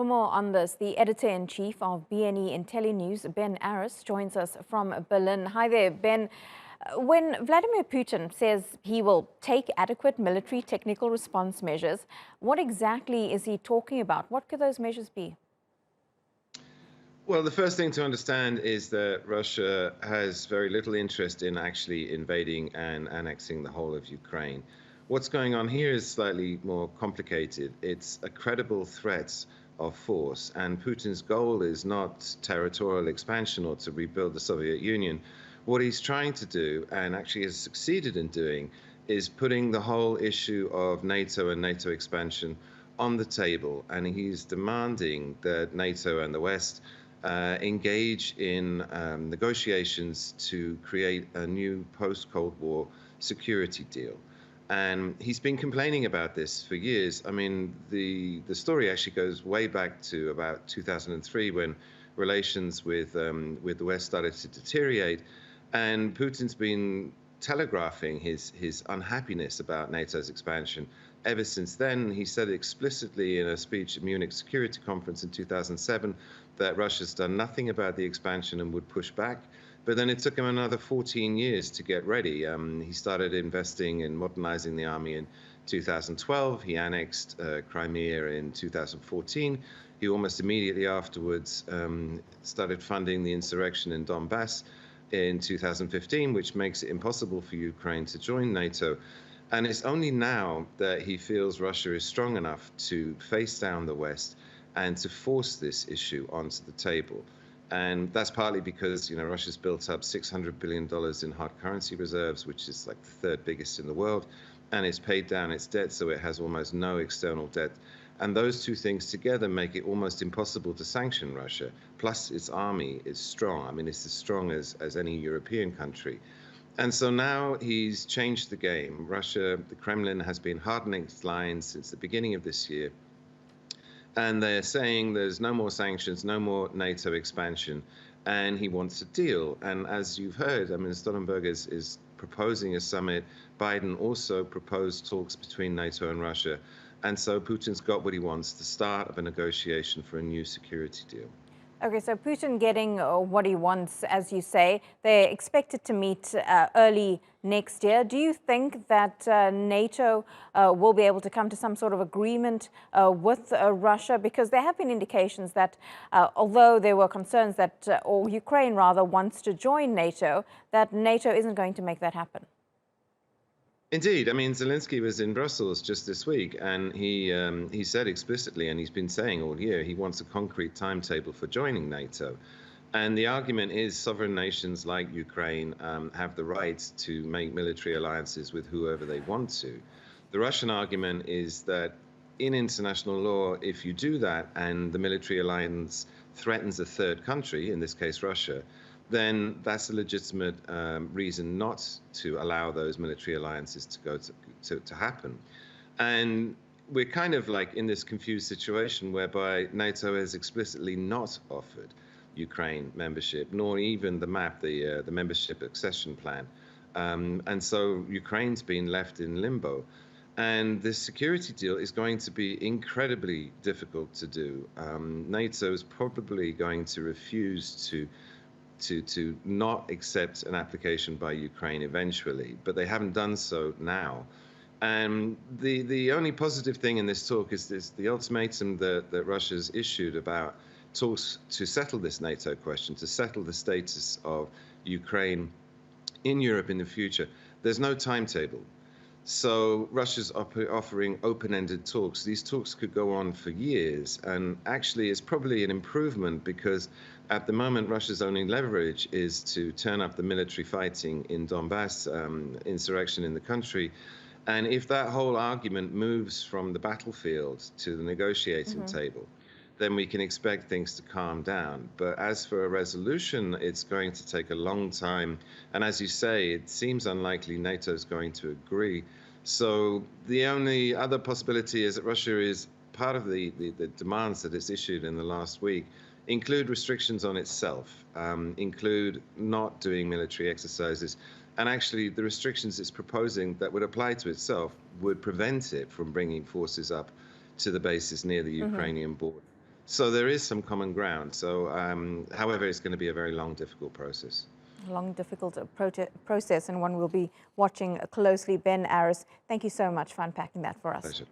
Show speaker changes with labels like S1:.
S1: For more on this, the editor-in-chief of BNE IntelliNews, Ben Aris, joins us from Berlin. Hi there, Ben. When Vladimir Putin says he will take adequate military technical response measures, what exactly is he talking about? What could those measures be?
S2: Well, the first thing to understand is that Russia has very little interest in actually invading and annexing the whole of Ukraine. What's going on here is slightly more complicated. It's a credible threat of force, and Putin's goal is not territorial expansion or to rebuild the Soviet Union. What he's trying to do, and actually has succeeded in doing, is putting the whole issue of NATO and NATO expansion on the table, and he's demanding that NATO and the West engage in negotiations to create a new post-Cold War security deal. And he's been complaining about this for years. I mean, the story actually goes way back to about 2003 when relations with the West started to deteriorate. And Putin's been telegraphing his unhappiness about NATO's expansion. Ever since then, he said explicitly in a speech at Munich Security Conference in 2007 that Russia's done nothing about the expansion and would push back. But then it took him another 14 years to get ready. He started investing in modernizing the army in 2012. He annexed Crimea in 2014. He almost immediately afterwards started funding the insurrection in Donbass in 2015, which makes it impossible for Ukraine to join NATO. And it's only now that he feels Russia is strong enough to face down the West and to force this issue onto the table. And that's partly because, Russia's built up $600 billion in hard currency reserves, which is like the third biggest in the world, and it's paid down its debt, so it has almost no external debt. And those two things together make it almost impossible to sanction Russia. Plus, its army is strong. I mean, it's as strong as any European country. And so now he's changed the game. Russia, the Kremlin, has been hardening its lines since the beginning of this year. And they're saying there's no more sanctions, no more NATO expansion, and he wants a deal. And as you've heard, I mean, Stoltenberg is proposing a summit. Biden also proposed talks between NATO and Russia. And so Putin's got what he wants, the start of a negotiation for a new security deal.
S1: Okay, so Putin getting what he wants, as you say. They're expected to meet early next year. Do you think that NATO will be able to come to some sort of agreement with Russia? Because there have been indications that although there were concerns that, or Ukraine rather, wants to join NATO, that NATO isn't going to make that happen.
S2: Indeed. I mean, Zelensky was in Brussels just this week, and he said explicitly, and he's been saying all year, he wants a concrete timetable for joining NATO. And the argument is sovereign nations like Ukraine have the right to make military alliances with whoever they want to. The Russian argument is that in international law, if you do that and the military alliance threatens a third country, in this case Russia, then that's a legitimate reason not to allow those military alliances to happen. And we're kind of like in this confused situation whereby NATO has explicitly not offered Ukraine membership, nor even the map, the membership accession plan. And so Ukraine's been left in limbo. And this security deal is going to be incredibly difficult to do. NATO is probably going to refuse to not accept an application by Ukraine eventually, but they haven't done so now. And the only positive thing in this talk is the ultimatum that Russia's issued about talks to settle this NATO question, to settle the status of Ukraine in Europe in the future. There's no timetable. So Russia's offering open-ended talks. These talks could go on for years, and actually it's probably an improvement because at the moment Russia's only leverage is to turn up the military fighting in Donbass, insurrection in the country. And if that whole argument moves from the battlefield to the negotiating table, then we can expect things to calm down. But as for a resolution, it's going to take a long time. And as you say, it seems unlikely NATO's going to agree. So the only other possibility is that Russia is part of the demands that it's issued in the last week include restrictions on itself, include not doing military exercises. And actually, the restrictions it's proposing that would apply to itself would prevent it from bringing forces up to the bases near the Ukrainian border. So there is some common ground. So, however, it's going to be a very long, difficult process.
S1: A long, difficult process, and one we'll be watching closely. Ben, Aris, thank you so much for unpacking that for us.
S2: Pleasure.